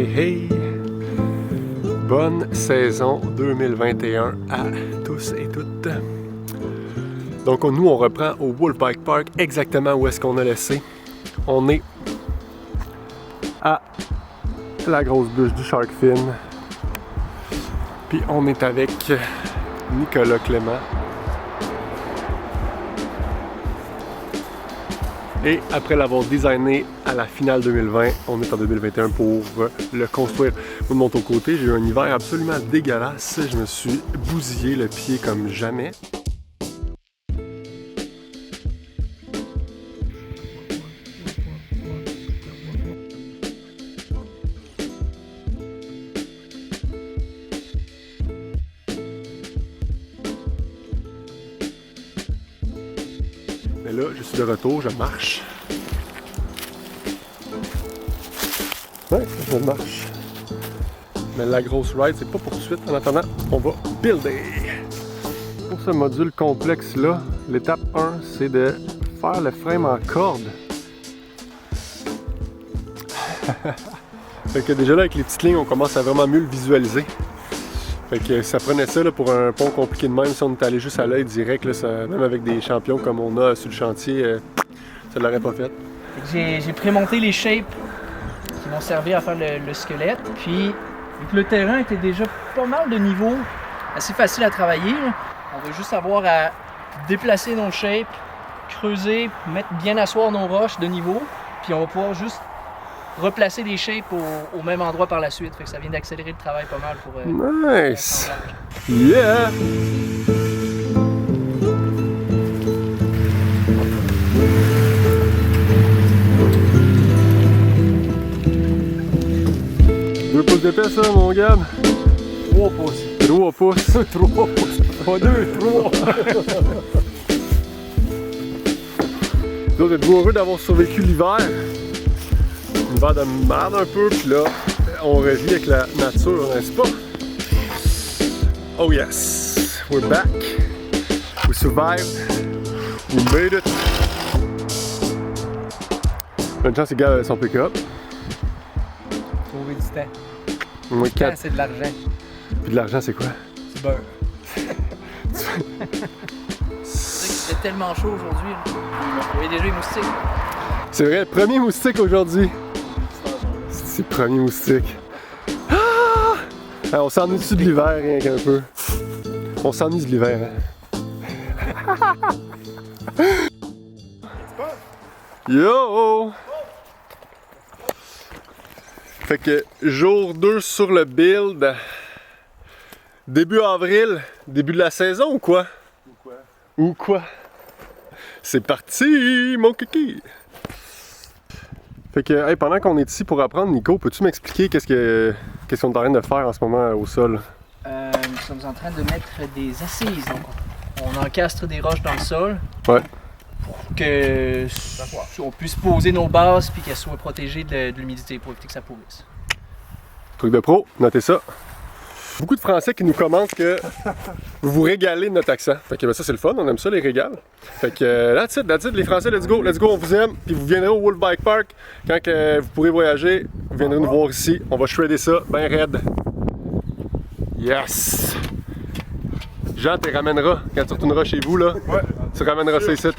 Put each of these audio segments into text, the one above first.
Hey hey! Bonne saison 2021 à tous et toutes. Donc nous on reprend au Wolfbike Park exactement où est-ce qu'on a laissé. On est à la grosse bûche du Shark Fin. Puis on est avec Nicolas Clément. Et après l'avoir designé à la finale 2020, on est en 2021 pour le construire. Moi de mon côté, j'ai eu un hiver absolument dégueulasse. Je me suis bousillé le pied comme jamais. Mais là, je suis de retour, je marche. Ouais, je marche. Mais la grosse ride, c'est pas pour tout de suite. En attendant, on va builder. Pour ce module complexe-là, l'étape 1, c'est de faire le frame en corde. Fait que déjà là, avec les petites lignes, on commence à vraiment mieux le visualiser. Fait que ça prenait ça là, pour un pont compliqué de même, si on était allé juste à l'œil direct, là, ça, même avec des champions comme on a sur le chantier, ça ne l'aurait pas fait. J'ai prémonté les shapes qui vont servir à faire le squelette, puis vu que le terrain était déjà pas mal de niveau, assez facile à travailler, là, on va juste avoir à déplacer nos shapes, creuser, bien asseoir nos roches de niveau, puis on va pouvoir juste replacer les shapes au même endroit par la suite. Fait que ça vient d'accélérer le travail pas mal pour... Nice! Yeah! Deux pouces d'épais ça, mon gars? 3 pouces. 3 pouces. 3 pouces. Pas 2, 3. Vous êtes-vous heureux d'avoir survécu l'hiver? Un hiver de merde un peu, puis là, on revit avec la nature, n'est-ce pas? Oh yes! We're back! We survived! We made it! Bonne chance, les gars, avec son pick-up. Trouver du temps. Moi, Le temps, c'est de l'argent. Puis de l'argent, c'est quoi? Du beurre. C'est tellement chaud aujourd'hui. Vous voyez déjà les moustiques. C'est vrai, premier moustique aujourd'hui. C'est le premier moustique. Ah! On s'ennuie-tu de l'hiver, rien qu'un peu? On s'ennuie de l'hiver, hein? Yo! Fait que jour 2 sur le build. Début avril, début de la saison ou quoi? Ou quoi? C'est parti, mon kiki! Fait que, hey, pendant qu'on est ici pour apprendre, Nico, peux-tu m'expliquer qu'est-ce qu'on est en train de faire en ce moment au sol? Nous sommes en train de mettre des assises. Donc, on encastre des roches dans le sol. Ouais. Pour que on puisse poser nos bases puis qu'elles soient protégées de l'humidité pour éviter que ça pourrisse. Truc de pro, notez ça. Beaucoup de Français qui nous commentent que vous vous régalez de notre accent. Fait que ben, ça c'est le fun, on aime ça les régales. Fait que that's it, les Français, let's go, on vous aime. Puis vous viendrez au Wolfbike Park quand vous pourrez voyager. Vous viendrez nous voir ici, on va shredder ça ben raide. Yes! Jean, tu ramèneras quand tu retourneras chez vous là. Ouais. Tu ramèneras ça ici.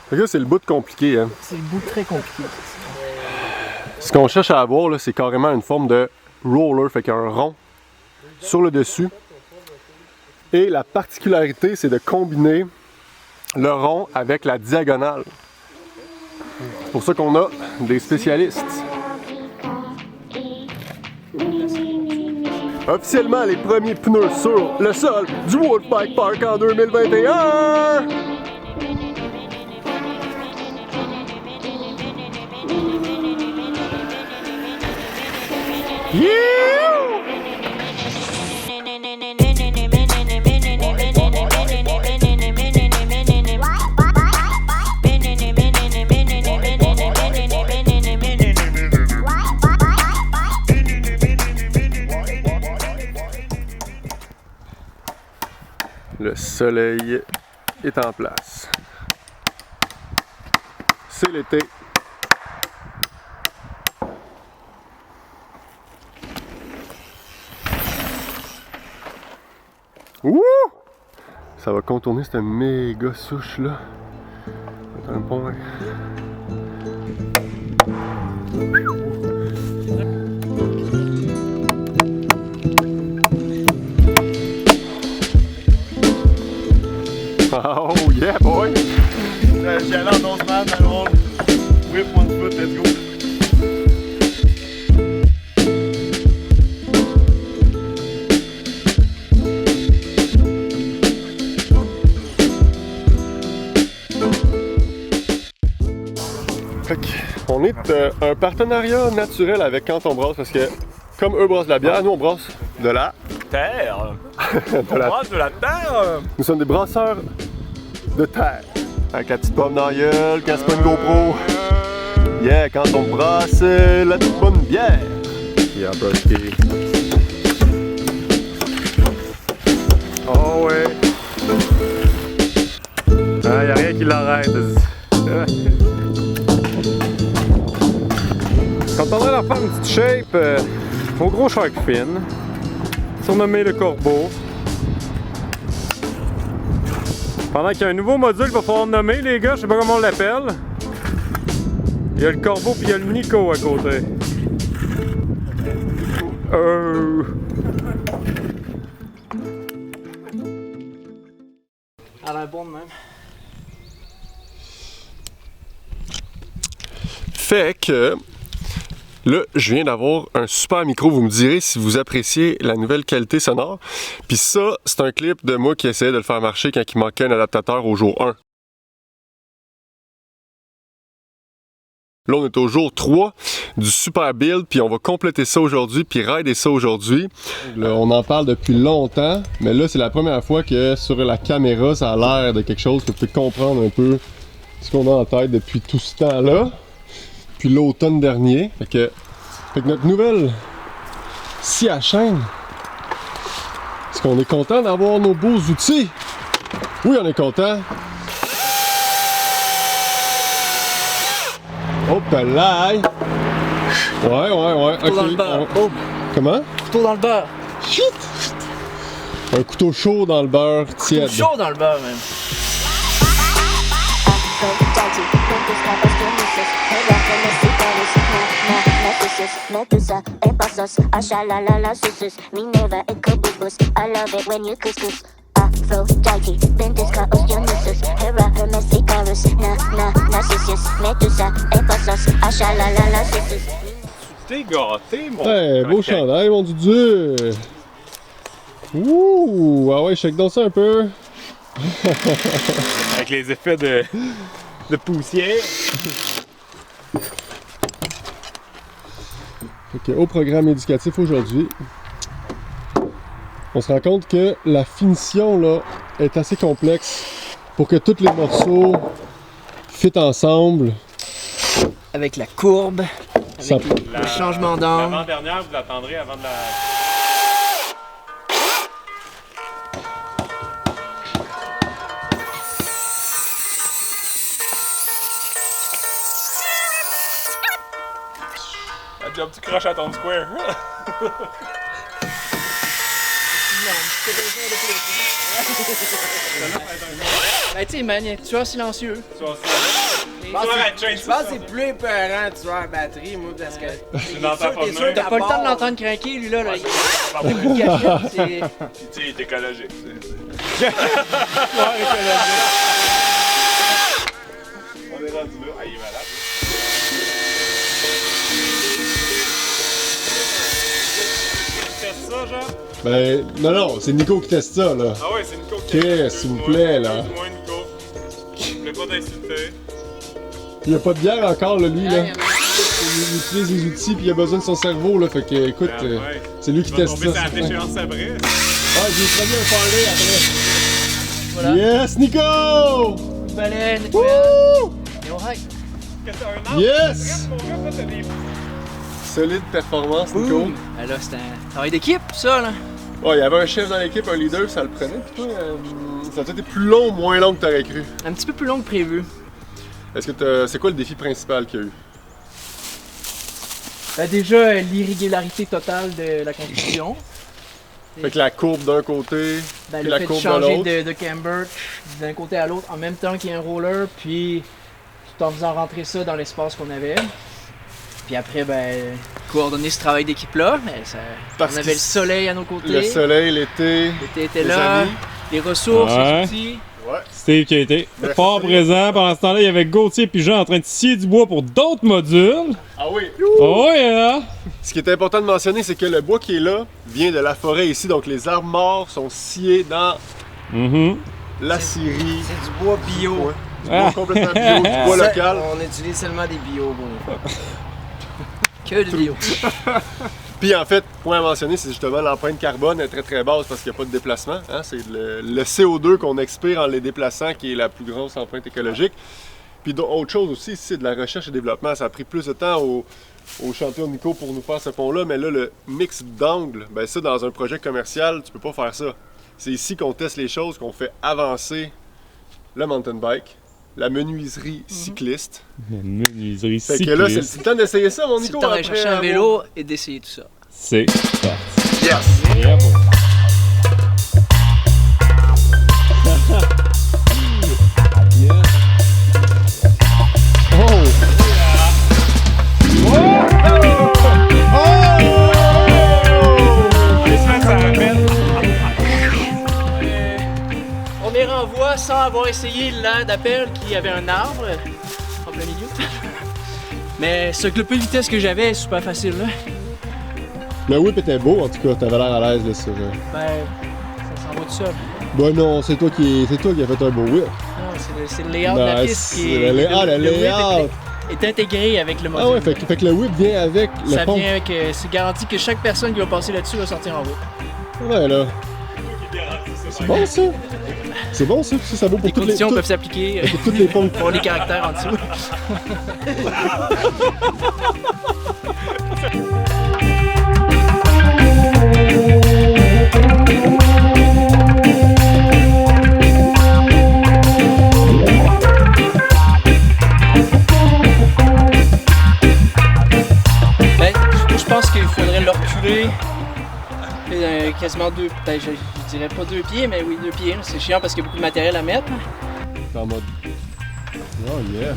Fait que c'est le bout compliqué, hein. C'est le bout très compliqué. Ce qu'on cherche à avoir, là, c'est carrément une forme de roller, fait qu'il y a un rond sur le dessus. Et la particularité, c'est de combiner le rond avec la diagonale. C'est pour ça qu'on a des spécialistes. Officiellement, les premiers pneus sur le sol du Wolfbike Park en 2021! Yeah! Le soleil est en place. C'est l'été. Ça va contourner cette méga souche là. C'est un point. Oh yeah boy! J'y allais en 11 man, un roll. Whip, one foot, let's go. On est un partenariat naturel avec Quand on brasse parce que comme eux brassent de la bière, nous on brasse de la Terre! de la- de la terre! Nous sommes des brasseurs de terre. Avec la petite pomme dans la gueule, quand c'est pas une GoPro. Yeah, quand on brasse la toute bonne bière. Yeah, broski. Oh ouais. Ah, y'a rien qui l'arrête. Quand on a la faire une petite shape, au gros shark fin, surnommé le corbeau. Pendant qu'il y a un nouveau module qu'il va falloir nommer, les gars, je sais pas comment on l'appelle. Il y a le corbeau puis il y a le Nico à côté. Elle a l'air bonne même. Fait que là, je viens d'avoir un super micro. Vous me direz si vous appréciez la nouvelle qualité sonore. Puis ça, c'est un clip de moi qui essayait de le faire marcher quand il manquait un adaptateur au jour 1. Là, on est au jour 3 du super build, puis on va compléter ça aujourd'hui, puis rider ça aujourd'hui. On en parle depuis longtemps, mais là, c'est la première fois que sur la caméra, ça a l'air de quelque chose que vous pouvez comprendre un peu ce qu'on a en tête depuis tout ce temps-là. Puis l'automne dernier. Fait que notre nouvelle scie à chaîne. Est-ce qu'on est content d'avoir nos beaux outils? Oui, on est content. Oh, là! Ouais. Couteau dans le beurre. Boum. Comment? Couteau dans le beurre. Shit! Un couteau chaud dans le beurre tiède. Chaud dans le beurre même. Medusa, Epasos, Ashalalala, Susus, Minerva, Ecobus, I love it when you couscous. Aphrodite, Bendisca, Oceanusus, Hera, Hermes, Icarus, Narcissus, Medusa, Epasos, Ashalalala, Susus. T'es gâté, mon Hey, beau coquin. chandail, mon Dieu! Ouh! Ah ouais, check donc ça un peu. Avec les effets de poussière. Ok, au programme éducatif aujourd'hui, on se rend compte que la finition là est assez complexe pour que tous les morceaux fit ensemble. Avec la courbe, Ça- avec le changement d'angle. L'avant-dernière, vous l'attendrez avant de la... La job, tu croches à ton square. Ben tu sais, man, tu es silencieux. Tu vas aussi. Je pense que c'est plus épeurant de tuer la batterie, moi, parce que. C'est dans ta t'es sûr formule. qu'à T'as pas le temps de part- l'entendre craquer, lui là. Il Pas a une cachette, c'est. Puis tu sais, il est écologique. On est rendu là. Ah, il est malade. Teste ça, genre? Ben, non, c'est Nico qui teste ça là. Ah ouais, c'est Nico Ok, s'il vous plaît, là. Excuse-moi, Nico. Je voulais pas t'insulter. Il y a pas de bière encore, là, lui, là. Il utilise les outils puis il a besoin de son cerveau, là. Fait que, écoute, Ah ouais. c'est lui qui Tu vas teste tomber ça. sur la déchéance après. Ah, j'ai prévu un parler après. Voilà. Yes, Nico! Baleine, Wouh! et on règle. Qu'est-ce que t'as un arbre? Yes! Regarde, mon gars, toi, t'as des... Solide performance, Nico. Ben là, c'est un travail d'équipe, ça là. Ouais, il y avait un chef dans l'équipe, un leader, ça le prenait. Puis toi, ça a peut-être été plus long ou moins long que t'aurais cru. Un petit peu plus long que prévu. Est-ce que c'est quoi le défi principal qu'il y a eu? Ben déjà, l'irrégularité totale de la construction. Fait que la courbe d'un côté, Ben, puis le la fait de courbe de changer l'autre. de camber d'un côté à l'autre en même temps qu'il y a un roller, puis tout en faisant rentrer ça dans l'espace qu'on avait. Puis après, ben, coordonner ce travail d'équipe-là. Ben, Parce on avait que le soleil à nos côtés. Le soleil, l'été, L'été était les là. amis. Les ressources, Ouais. les outils. Steve qui a été Merci. fort présent. Pendant ce temps-là, il y avait Gauthier et Jean en train de scier du bois pour d'autres modules. Ah oui! Oh yeah! Ce qui est important de mentionner, c'est que le bois qui est là vient de la forêt ici, donc les arbres morts sont sciés dans Mhm. la scierie. C'est du bois bio. Ouais. Du bois complètement bio, du bois Ça, local. On utilise seulement des bio pour une fois. Que de bio. Puis en fait, point à mentionner, c'est justement l'empreinte carbone est très très basse parce qu'il n'y a pas de déplacement. Hein? C'est le CO2 qu'on expire en les déplaçant qui est la plus grosse empreinte écologique. Puis autre chose aussi, c'est de la recherche et développement. Ça a pris plus de temps au champion Nico pour nous faire ce pont-là, mais là, le mix d'angles, ben ça, dans un projet commercial, tu peux pas faire ça. C'est ici qu'on teste les choses, qu'on fait avancer le mountain bike, la menuiserie cycliste. La menuiserie Fait que là, c'est cycliste. le temps d'essayer ça, mon C'est Nico. le temps d'aller après chercher un avoir- vélo et d'essayer tout ça. C'est parti. Yes! Bravo. Premier renvoi sans avoir essayé l'air d'appel qui avait un arbre en plein milieu. Mais ce le peu de vitesse que j'avais est super facile là. Le whip était beau, en tout cas, t'avais l'air à l'aise de ça. Ben, ça s'en va tout seul. Bah non, c'est toi qui as fait un beau whip. Non, c'est le layout de la Nice. piste qui est. Le whip layout. est intégré avec le module. Ah ouais, fait que le whip vient avec le Ça pont. vient avec. C'est garanti que chaque personne qui va passer là-dessus va sortir en route. Ouais, là. C'est bon ça. C'est bon ça, ça vaut pour Les toutes les, conditions peuvent s'appliquer pour toutes les pompes. pour les caractères en dessous. Ben, je pense qu'il faudrait le reculer quasiment deux, ben, je dirais pas 2 pieds, mais oui 2 pieds. là. C'est chiant parce qu'il y a beaucoup de matériel à mettre. En mode. Oh yeah.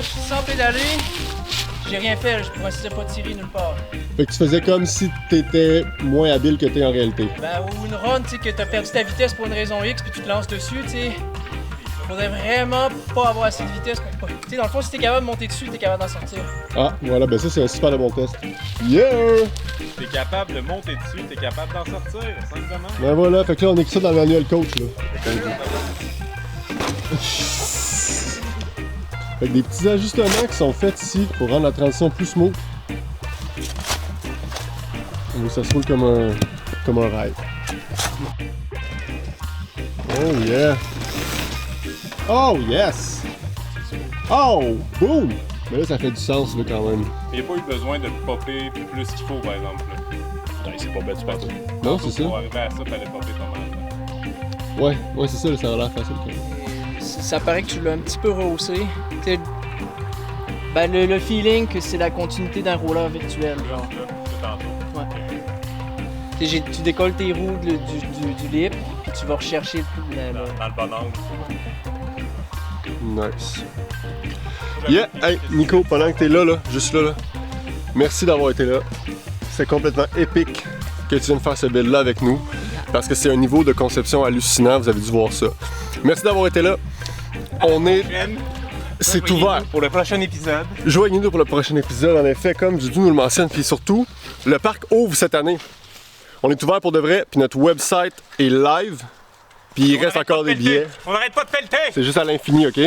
Sans pédaler, j'ai rien fait, je pourrais pas tirer nulle part. Fait que tu faisais comme si t'étais moins habile que t'es en réalité. Ben, ou une run, tu sais, que t'as perdu ta vitesse pour une raison X, puis tu te lances dessus, tu sais. Faudrait vraiment pas avoir assez de vitesse pour pas. Tu sais, dans le fond, si t'es capable de monter dessus, t'es capable d'en sortir. Ah, voilà, ben ça c'est un super bon test. Yeah! T'es capable de monter dessus, t'es capable d'en sortir, simplement. Ben voilà, fait que là on écrit ça dans le manuel coach là. Fait que des petits ajustements qui sont faits ici pour rendre la transition plus smooth. Donc ça se roule comme un rêve. Oh yeah! Oh yes! Oh! Boom! Mais là ça fait du sens là quand même. Il n'y a pas eu besoin de popper plus qu'il faut, par exemple. Là. Non, il s'est pas battu partout. Non, c'est ça? Pour arriver à ça, il fallait popper pas mal. Ouais, c'est ça, là, ça a l'air facile quand même. Ça paraît que tu l'as un petit peu rehaussé. Tu sais, ben, le feeling que c'est la continuité d'un roller virtuel, genre. Là, c'est tantôt. Ouais. Tu sais, tu décolles tes roues du lip, puis tu vas rechercher Dans le bon angle. Nice. Yeah! Hey, Nico, pendant que t'es là, juste là, merci d'avoir été là. C'est complètement épique que tu viennes faire ce build-là avec nous. Parce que c'est un niveau de conception hallucinant, vous avez dû voir ça. Merci d'avoir été là. On est... C'est ouvert. Pour le prochain épisode. Joignez-nous pour le prochain épisode, en effet, comme Dudu nous le mentionne. Puis surtout, le parc ouvre cette année. On est ouvert pour de vrai, puis notre website est live. Puis il reste encore des billets. On n'arrête pas de pelleter! C'est juste à l'infini, OK?